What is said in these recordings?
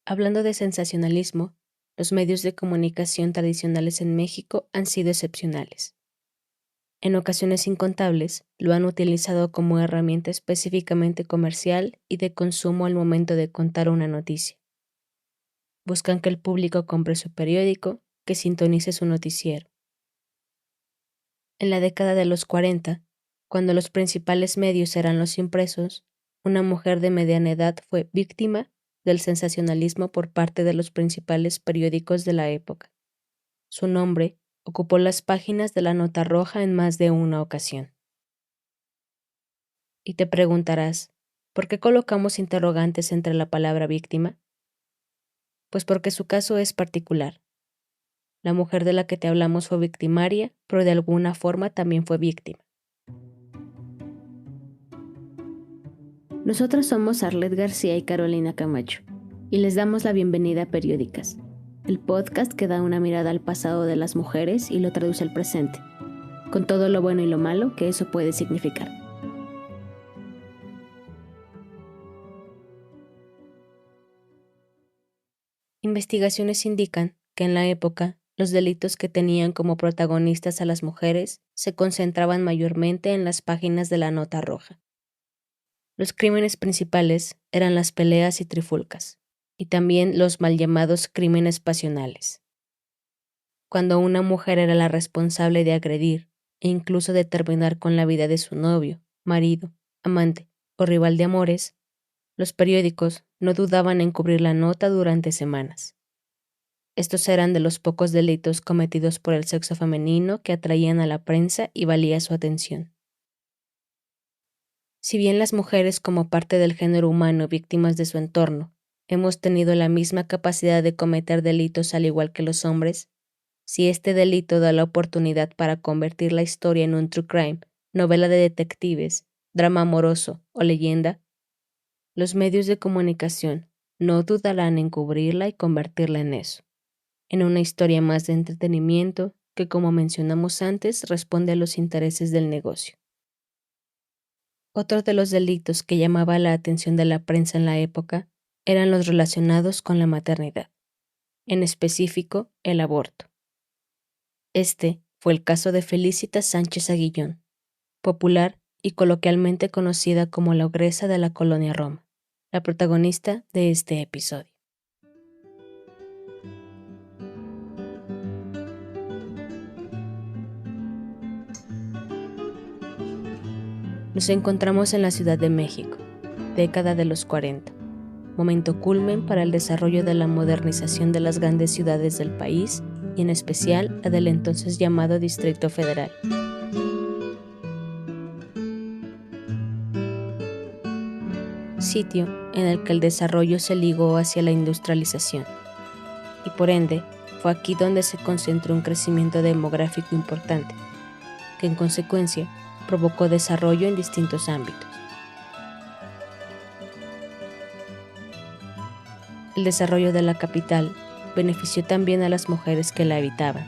Hablando de sensacionalismo, los medios de comunicación tradicionales en México han sido excepcionales. En ocasiones incontables, lo han utilizado como herramienta específicamente comercial y de consumo al momento de contar una noticia. Buscan que el público compre su periódico, que sintonice su noticiero. En la década de los 40, cuando los principales medios eran los impresos, una mujer de mediana edad fue víctima del sensacionalismo por parte de los principales periódicos de la época. Su nombre ocupó las páginas de la Nota Roja en más de una ocasión. Y te preguntarás, ¿por qué colocamos interrogantes entre la palabra víctima? Pues porque su caso es particular. La mujer de la que te hablamos fue victimaria, pero de alguna forma también fue víctima. Nosotros somos Arlet García y Carolina Camacho, y les damos la bienvenida a Periódicas, el podcast que da una mirada al pasado de las mujeres y lo traduce al presente, con todo lo bueno y lo malo que eso puede significar. Investigaciones indican que en la época, los delitos que tenían como protagonistas a las mujeres se concentraban mayormente en las páginas de la Nota Roja. Los crímenes principales eran las peleas y trifulcas, y también los mal llamados crímenes pasionales. Cuando una mujer era la responsable de agredir e incluso de terminar con la vida de su novio, marido, amante o rival de amores, los periódicos no dudaban en cubrir la nota durante semanas. Estos eran de los pocos delitos cometidos por el sexo femenino que atraían a la prensa y valía su atención. Si bien las mujeres, como parte del género humano víctimas de su entorno, hemos tenido la misma capacidad de cometer delitos al igual que los hombres, si este delito da la oportunidad para convertir la historia en un true crime, novela de detectives, drama amoroso o leyenda, los medios de comunicación no dudarán en cubrirla y convertirla en eso, en una historia más de entretenimiento que, como mencionamos antes, responde a los intereses del negocio. Otro de los delitos que llamaba la atención de la prensa en la época eran los relacionados con la maternidad, en específico el aborto. Este fue el caso de Felicitas Sánchez Aguillón, popular y coloquialmente conocida como la ogresa de la colonia Roma, la protagonista de este episodio. Nos encontramos en la Ciudad de México, década de los 40, momento culmen para el desarrollo de la modernización de las grandes ciudades del país y en especial la del entonces llamado Distrito Federal. Sitio en el que el desarrollo se ligó hacia la industrialización, y por ende fue aquí donde se concentró un crecimiento demográfico importante, que en consecuencia provocó desarrollo en distintos ámbitos. El desarrollo de la capital benefició también a las mujeres que la habitaban,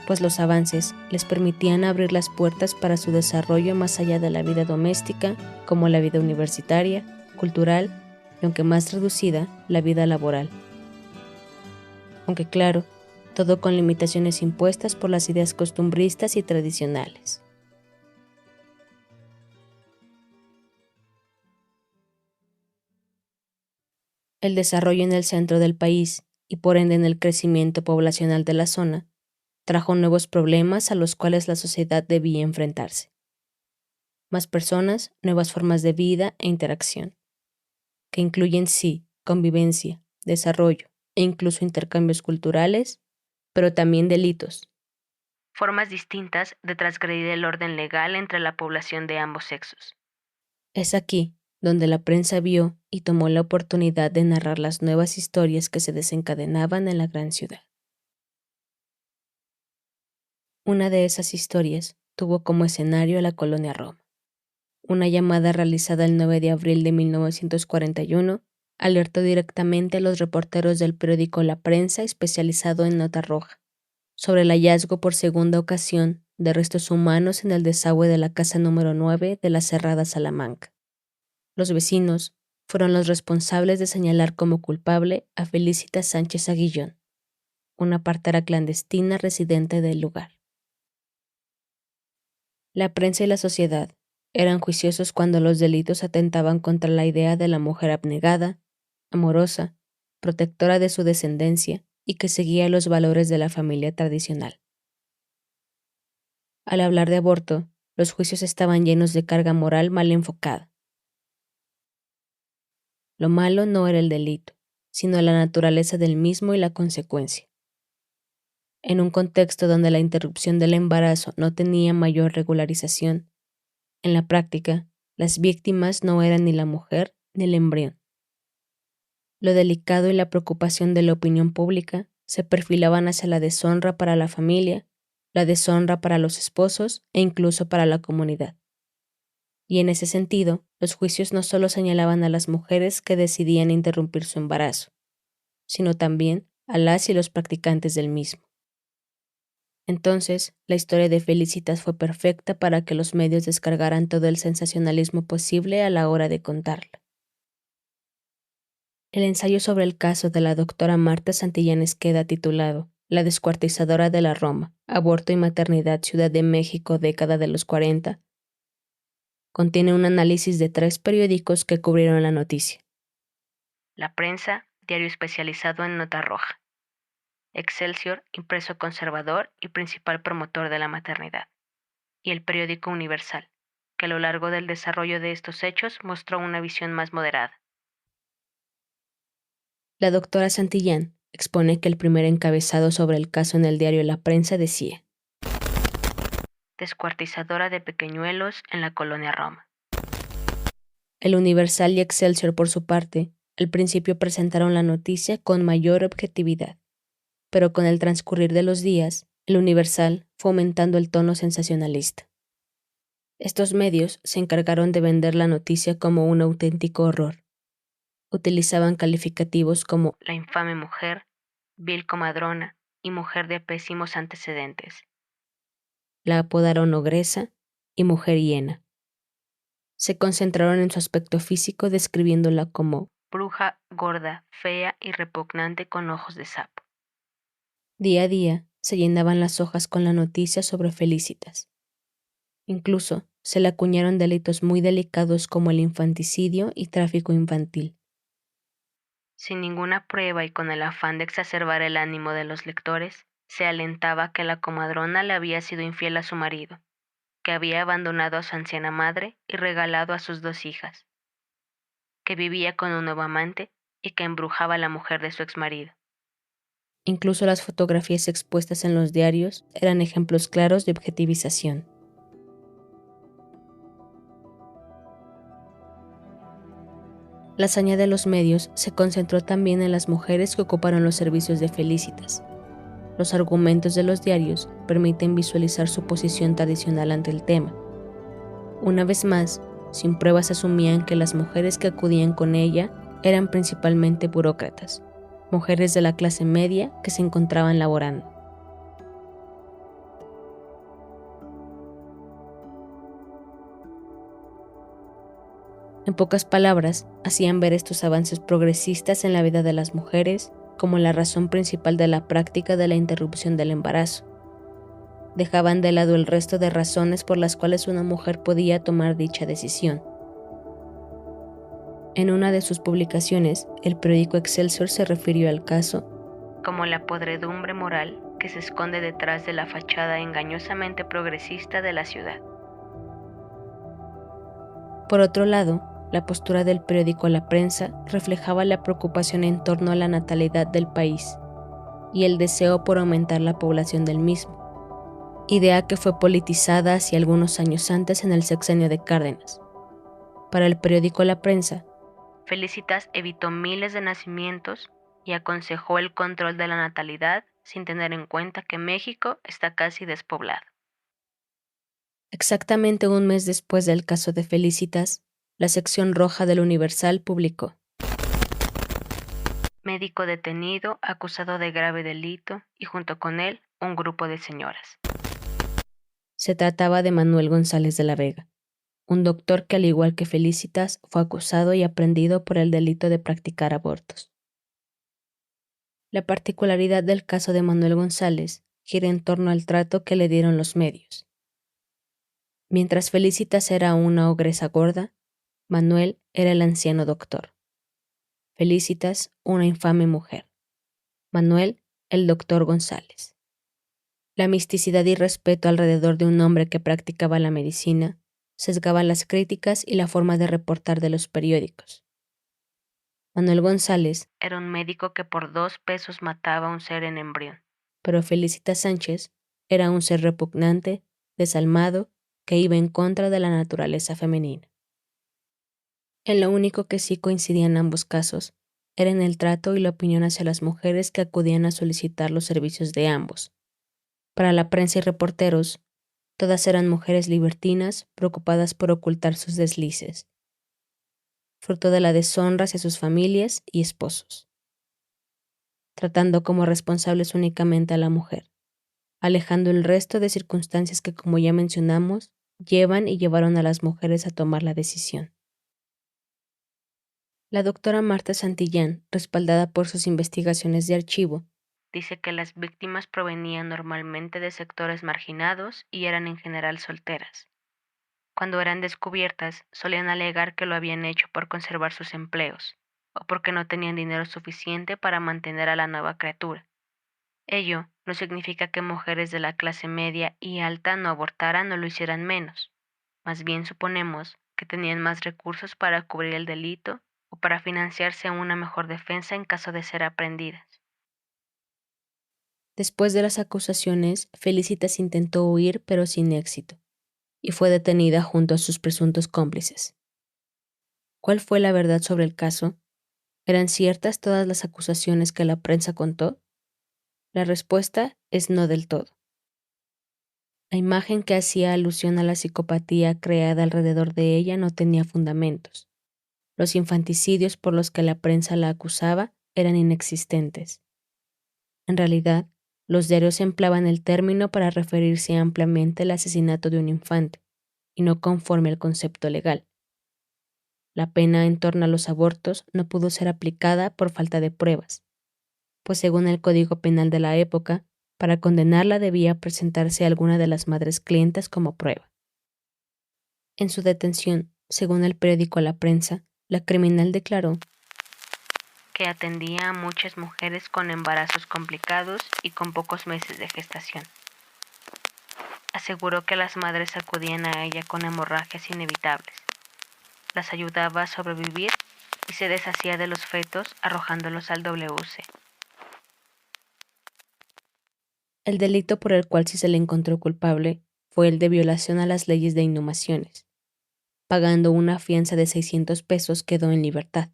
pues los avances les permitían abrir las puertas para su desarrollo más allá de la vida doméstica, como la vida universitaria, cultural y, aunque más reducida, la vida laboral. Aunque claro, todo con limitaciones impuestas por las ideas costumbristas y tradicionales. El desarrollo en el centro del país, y por ende en el crecimiento poblacional de la zona, trajo nuevos problemas a los cuales la sociedad debía enfrentarse. Más personas, nuevas formas de vida e interacción, que incluyen sí, convivencia, desarrollo e incluso intercambios culturales, pero también delitos. Formas distintas de transgredir el orden legal entre la población de ambos sexos. Es aquí donde la prensa vio y tomó la oportunidad de narrar las nuevas historias que se desencadenaban en la gran ciudad. Una de esas historias tuvo como escenario a la colonia Roma. Una llamada realizada el 9 de abril de 1941 alertó directamente a los reporteros del periódico La Prensa, especializado en Nota Roja, sobre el hallazgo por segunda ocasión de restos humanos en el desagüe de la casa número 9 de la Cerrada Salamanca. Los vecinos fueron los responsables de señalar como culpable a Felicitas Sánchez Aguillón, una partera clandestina residente del lugar. La prensa y la sociedad eran juiciosos cuando los delitos atentaban contra la idea de la mujer abnegada, amorosa, protectora de su descendencia y que seguía los valores de la familia tradicional. Al hablar de aborto, los juicios estaban llenos de carga moral mal enfocada. Lo malo no era el delito, sino la naturaleza del mismo y la consecuencia. En un contexto donde la interrupción del embarazo no tenía mayor regularización, en la práctica, las víctimas no eran ni la mujer ni el embrión. Lo delicado y la preocupación de la opinión pública se perfilaban hacia la deshonra para la familia, la deshonra para los esposos e incluso para la comunidad. Y en ese sentido, los juicios no solo señalaban a las mujeres que decidían interrumpir su embarazo, sino también a las y los practicantes del mismo. Entonces, la historia de Felicitas fue perfecta para que los medios descargaran todo el sensacionalismo posible a la hora de contarla. El ensayo sobre el caso de la doctora Marta Santillán Esqueda, titulado La descuartizadora de la Roma, aborto y maternidad, Ciudad de México, década de los 40, contiene un análisis de 3 periódicos que cubrieron la noticia. La Prensa, diario especializado en nota roja. Excelsior, impreso conservador y principal promotor de la maternidad. Y el periódico Universal, que a lo largo del desarrollo de estos hechos mostró una visión más moderada. La doctora Santillán expone que el primer encabezado sobre el caso en el diario La Prensa decía: descuartizadora de pequeñuelos en la colonia Roma. El Universal y Excelsior, por su parte, al principio presentaron la noticia con mayor objetividad, pero con el transcurrir de los días, el Universal fue aumentando el tono sensacionalista. Estos medios se encargaron de vender la noticia como un auténtico horror. Utilizaban calificativos como la infame mujer, vil comadrona y mujer de pésimos antecedentes. La apodaron ogresa y mujer hiena. Se concentraron en su aspecto físico describiéndola como bruja, gorda, fea y repugnante con ojos de sapo. Día a día se llenaban las hojas con la noticia sobre Felicitas. Incluso se le acuñaron delitos muy delicados como el infanticidio y tráfico infantil. Sin ninguna prueba y con el afán de exacerbar el ánimo de los lectores, se alentaba que la comadrona le había sido infiel a su marido, que había abandonado a su anciana madre y regalado a sus 2 hijas, que vivía con un nuevo amante y que embrujaba a la mujer de su exmarido. Incluso las fotografías expuestas en los diarios eran ejemplos claros de objetivización. La hazaña de los medios se concentró también en las mujeres que ocuparon los servicios de Felicitas. Los argumentos de los diarios permiten visualizar su posición tradicional ante el tema. Una vez más, sin pruebas asumían que las mujeres que acudían con ella eran principalmente burócratas, mujeres de la clase media que se encontraban laborando. En pocas palabras, hacían ver estos avances progresistas en la vida de las mujeres como la razón principal de la práctica de la interrupción del embarazo. Dejaban de lado el resto de razones por las cuales una mujer podía tomar dicha decisión. En una de sus publicaciones, el periódico Excelsior se refirió al caso como la podredumbre moral que se esconde detrás de la fachada engañosamente progresista de la ciudad. Por otro lado, la postura del periódico La Prensa reflejaba la preocupación en torno a la natalidad del país y el deseo por aumentar la población del mismo, idea que fue politizada hacia algunos años antes en el sexenio de Cárdenas. Para el periódico La Prensa, Felicitas evitó miles de nacimientos y aconsejó el control de la natalidad sin tener en cuenta que México está casi despoblado. Exactamente un mes después del caso de Felicitas, la sección roja del Universal publicó: médico detenido acusado de grave delito y junto con él un grupo de señoras. Se trataba de Manuel González de la Vega, un doctor que al igual que Felicitas fue acusado y aprehendido por el delito de practicar abortos. La particularidad del caso de Manuel González gira en torno al trato que le dieron los medios. Mientras Felicitas era una ogresa gorda, Manuel era el anciano doctor. Felicitas, una infame mujer. Manuel, el doctor González. La misticidad y respeto alrededor de un hombre que practicaba la medicina sesgaba las críticas y la forma de reportar de los periódicos. Manuel González era un médico que por 2 pesos mataba a un ser en embrión, pero Felicitas Sánchez era un ser repugnante, desalmado, que iba en contra de la naturaleza femenina. En lo único que sí coincidían ambos casos era en el trato y la opinión hacia las mujeres que acudían a solicitar los servicios de ambos. Para la prensa y reporteros, todas eran mujeres libertinas preocupadas por ocultar sus deslices, fruto de la deshonra hacia sus familias y esposos, tratando como responsables únicamente a la mujer, alejando el resto de circunstancias que, como ya mencionamos, llevan y llevaron a las mujeres a tomar la decisión. La doctora Marta Santillán, respaldada por sus investigaciones de archivo, dice que las víctimas provenían normalmente de sectores marginados y eran en general solteras. Cuando eran descubiertas, solían alegar que lo habían hecho por conservar sus empleos, o porque no tenían dinero suficiente para mantener a la nueva criatura. Ello no significa que mujeres de la clase media y alta no abortaran o lo hicieran menos. Más bien suponemos que tenían más recursos para cubrir el delito o para financiarse una mejor defensa en caso de ser aprehendidas. Después de las acusaciones, Felicitas intentó huir pero sin éxito, y fue detenida junto a sus presuntos cómplices. ¿Cuál fue la verdad sobre el caso? ¿Eran ciertas todas las acusaciones que la prensa contó? La respuesta es no del todo. La imagen que hacía alusión a la psicopatía creada alrededor de ella no tenía fundamentos. Los infanticidios por los que la prensa la acusaba eran inexistentes. En realidad, los diarios empleaban el término para referirse ampliamente al asesinato de un infante, y no conforme al concepto legal. La pena en torno a los abortos no pudo ser aplicada por falta de pruebas, pues según el Código Penal de la época, para condenarla debía presentarse alguna de las madres clientas como prueba. En su detención, según el periódico La Prensa, la criminal declaró que atendía a muchas mujeres con embarazos complicados y con pocos meses de gestación. Aseguró que las madres acudían a ella con hemorragias inevitables. Las ayudaba a sobrevivir y se deshacía de los fetos arrojándolos al WC. El delito por el cual sí se le encontró culpable fue el de violación a las leyes de inhumaciones. Pagando una fianza de 600 pesos quedó en libertad.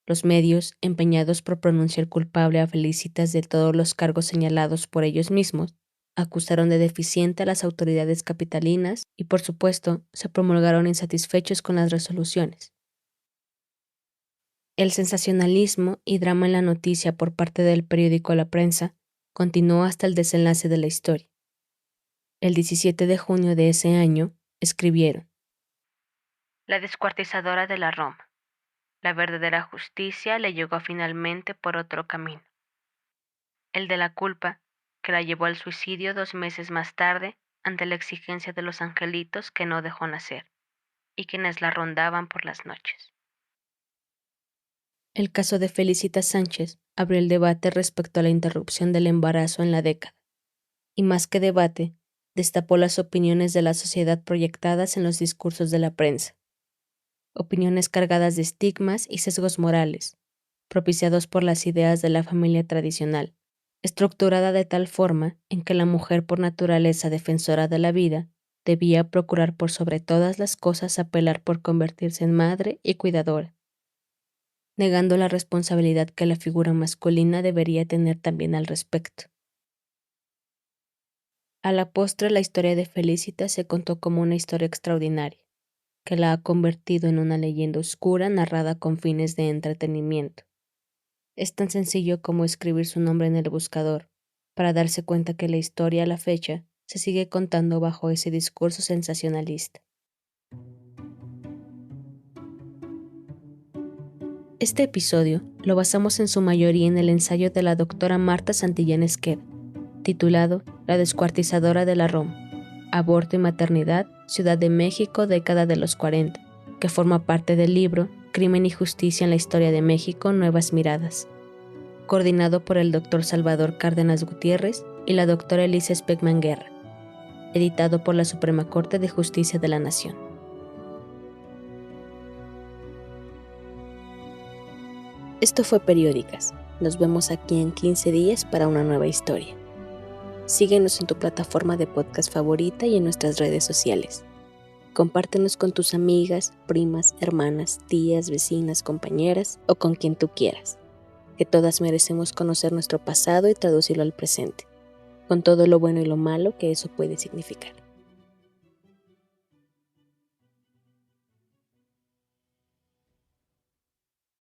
Los medios, empeñados por pronunciar culpable a Felicitas de todos los cargos señalados por ellos mismos, acusaron de deficiente a las autoridades capitalinas y, por supuesto, se promulgaron insatisfechos con las resoluciones. El sensacionalismo y drama en la noticia por parte del periódico La Prensa continuó hasta el desenlace de la historia. El 17 de junio de ese año, escribieron: La descuartizadora de la Roma. La verdadera justicia le llegó finalmente por otro camino. El de la culpa, que la llevó al suicidio 2 meses más tarde ante la exigencia de los angelitos que no dejó nacer, y quienes la rondaban por las noches. El caso de Felicitas Sánchez abrió el debate respecto a la interrupción del embarazo en la década, y más que debate, destapó las opiniones de la sociedad proyectadas en los discursos de la prensa. Opiniones cargadas de estigmas y sesgos morales, propiciados por las ideas de la familia tradicional, estructurada de tal forma en que la mujer por naturaleza defensora de la vida debía procurar por sobre todas las cosas apelar por convertirse en madre y cuidadora, negando la responsabilidad que la figura masculina debería tener también al respecto. A la postre, la historia de Felicitas se contó como una historia extraordinaria, que la ha convertido en una leyenda oscura narrada con fines de entretenimiento. Es tan sencillo como escribir su nombre en el buscador, para darse cuenta que la historia a la fecha se sigue contando bajo ese discurso sensacionalista. Este episodio lo basamos en su mayoría en el ensayo de la doctora Marta Santillán Esqueda, titulado La descuartizadora de la Roma, Aborto y Maternidad, Ciudad de México, década de los 40, que forma parte del libro Crimen y Justicia en la Historia de México, Nuevas Miradas, coordinado por el Dr. Salvador Cárdenas Gutiérrez y la doctora Elisa Speckman Guerra, editado por la Suprema Corte de Justicia de la Nación. Esto fue Periódicas. Nos vemos aquí en 15 días para una nueva historia. Síguenos en tu plataforma de podcast favorita y en nuestras redes sociales. Compártenos con tus amigas, primas, hermanas, tías, vecinas, compañeras o con quien tú quieras. Que todas merecemos conocer nuestro pasado y traducirlo al presente, con todo lo bueno y lo malo que eso puede significar.